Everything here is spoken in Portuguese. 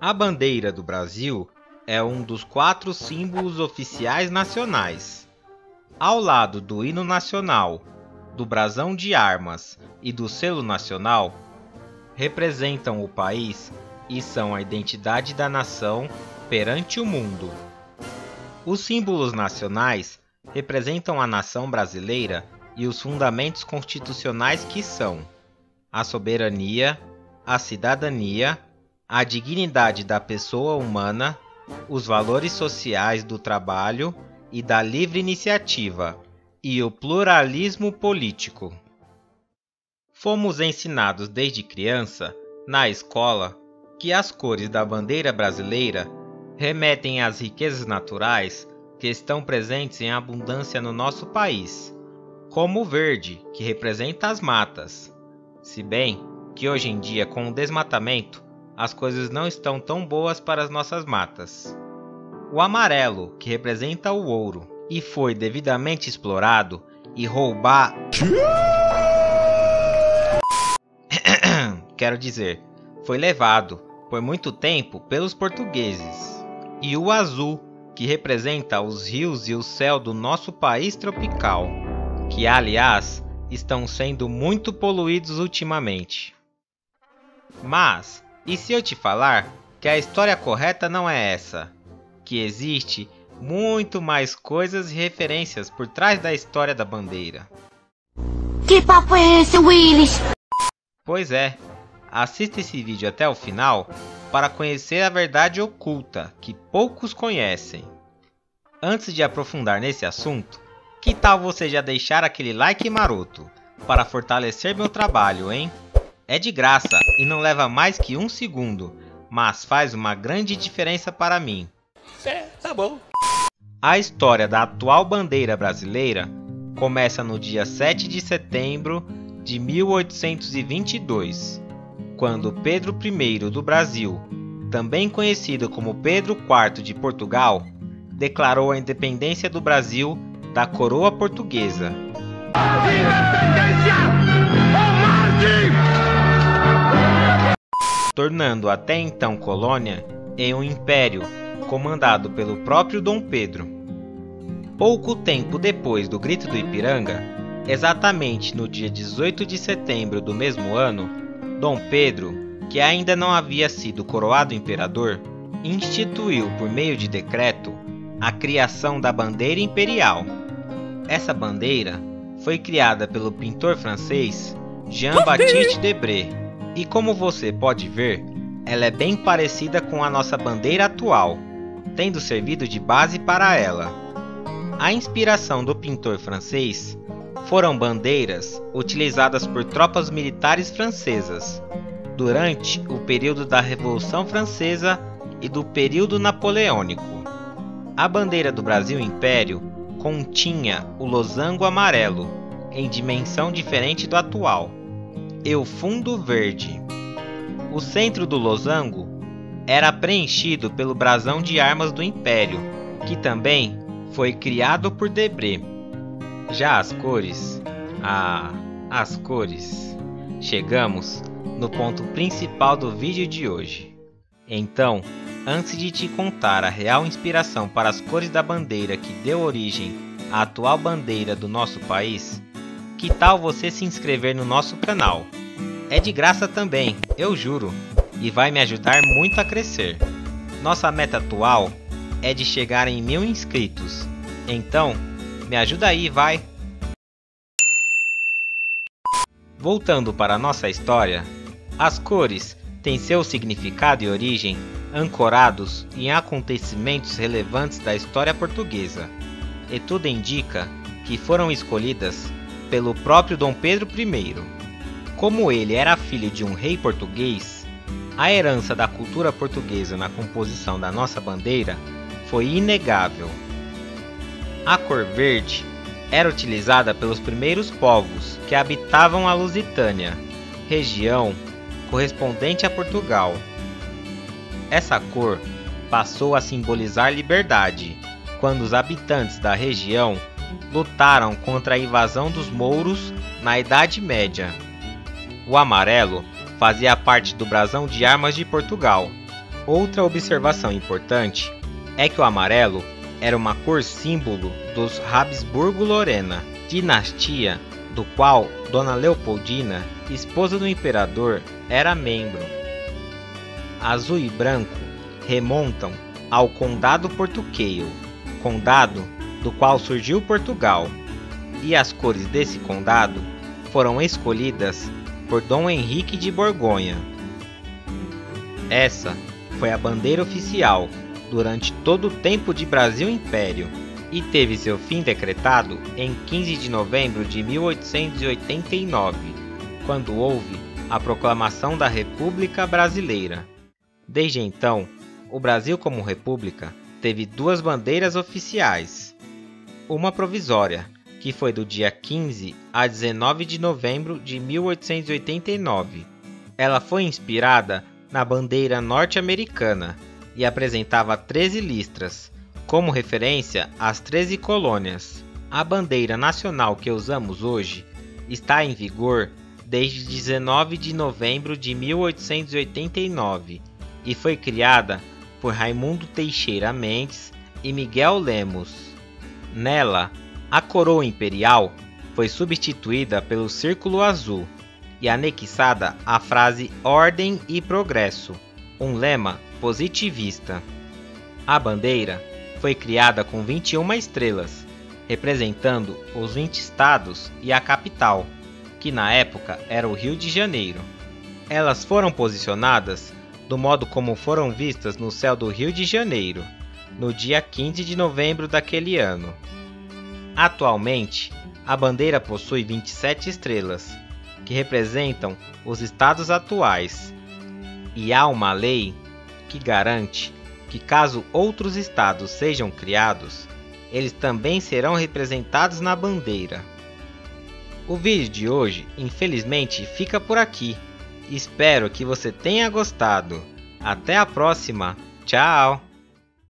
A bandeira do Brasil é um dos 4 símbolos oficiais nacionais. Ao lado do hino nacional, do brasão de armas e do selo nacional, representam o país e são a identidade da nação perante o mundo. Os símbolos nacionais representam a nação brasileira e os fundamentos constitucionais que são a soberania, a cidadania, a dignidade da pessoa humana, os valores sociais do trabalho e da livre iniciativa, e o pluralismo político. Fomos ensinados desde criança, na escola, que as cores da bandeira brasileira remetem às riquezas naturais que estão presentes em abundância no nosso país, como o verde, que representa as matas. Se bem que hoje em dia, com o desmatamento, as coisas não estão tão boas para as nossas matas. O amarelo, que representa o ouro, e foi devidamente explorado e roubado. Quero dizer, foi levado por muito tempo pelos portugueses. E o azul, que representa os rios e o céu do nosso país tropical, que aliás estão sendo muito poluídos ultimamente. Mas, e se eu te falar que a história correta não é essa? Que existe muito mais coisas e referências por trás da história da bandeira. Que papo é esse, Willis? Pois é, assista esse vídeo até o final para conhecer a verdade oculta que poucos conhecem. Antes de aprofundar nesse assunto, que tal você já deixar aquele like maroto para fortalecer meu trabalho, hein? É de graça e não leva mais que 1 segundo, mas faz uma grande diferença para mim. Tá bom. A história da atual bandeira brasileira começa no dia 7 de setembro de 1822, quando Pedro I do Brasil, também conhecido como Pedro IV de Portugal, declarou a independência do Brasil da coroa portuguesa. Tornando até então colônia em um império comandado pelo próprio Dom Pedro. Pouco tempo depois do Grito do Ipiranga, exatamente no dia 18 de setembro do mesmo ano, Dom Pedro, que ainda não havia sido coroado imperador, instituiu por meio de decreto a criação da bandeira imperial. Essa bandeira foi criada pelo pintor francês Jean-Baptiste Debré, e como você pode ver, ela é bem parecida com a nossa bandeira atual, tendo servido de base para ela. A inspiração do pintor francês foram bandeiras utilizadas por tropas militares francesas durante o período da Revolução Francesa e do período napoleônico. A bandeira do Brasil Império continha o losango amarelo, em dimensão diferente do atual, e o fundo verde. O centro do losango era preenchido pelo brasão de armas do Império, que também foi criado por Debré. Já as cores... as cores... Chegamos no ponto principal do vídeo de hoje. Então, antes de te contar a real inspiração para as cores da bandeira que deu origem à atual bandeira do nosso país, que tal você se inscrever no nosso canal? É de graça também, eu juro, e vai me ajudar muito a crescer. Nossa meta atual é de chegar em 1000 inscritos, então me ajuda aí, vai! Voltando para a nossa história, as cores têm seu significado e origem ancorados em acontecimentos relevantes da história portuguesa, e tudo indica que foram escolhidas pelo próprio Dom Pedro I. Como ele era filho de um rei português, a herança da cultura portuguesa na composição da nossa bandeira foi inegável. A cor verde era utilizada pelos primeiros povos que habitavam a Lusitânia, região correspondente a Portugal. Essa cor passou a simbolizar liberdade, quando os habitantes da região lutaram contra a invasão dos mouros na Idade Média. O amarelo fazia parte do brasão de armas de Portugal, Outra observação importante é que o amarelo era uma cor símbolo dos Habsburgo-Lorena, dinastia do qual Dona Leopoldina, esposa do imperador, era membro. Azul e branco remontam ao Condado Portuqueio, condado do qual surgiu Portugal, e as cores desse condado foram escolhidas por Dom Henrique de Borgonha. Essa foi a bandeira oficial durante todo o tempo de Brasil Império e teve seu fim decretado em 15 de novembro de 1889, quando houve a proclamação da República Brasileira. Desde então, o Brasil como república teve duas bandeiras oficiais, uma provisória, que foi do dia 15 a 19 de novembro de 1889. Ela foi inspirada na bandeira norte-americana e apresentava 13 listras, como referência às 13 colônias. A bandeira nacional que usamos hoje está em vigor desde 19 de novembro de 1889 e foi criada por Raimundo Teixeira Mendes e Miguel Lemos. Nela, a coroa imperial foi substituída pelo círculo azul e anexada a frase Ordem e Progresso, um lema positivista. A bandeira foi criada com 21 estrelas, representando os 20 estados e a capital, que na época era o Rio de Janeiro. Elas foram posicionadas do modo como foram vistas no céu do Rio de Janeiro, no dia 15 de novembro daquele ano. Atualmente, a bandeira possui 27 estrelas, que representam os estados atuais, e há uma lei que garante que caso outros estados sejam criados, eles também serão representados na bandeira. O vídeo de hoje, infelizmente, fica por aqui. Espero que você tenha gostado. Até a próxima. Tchau!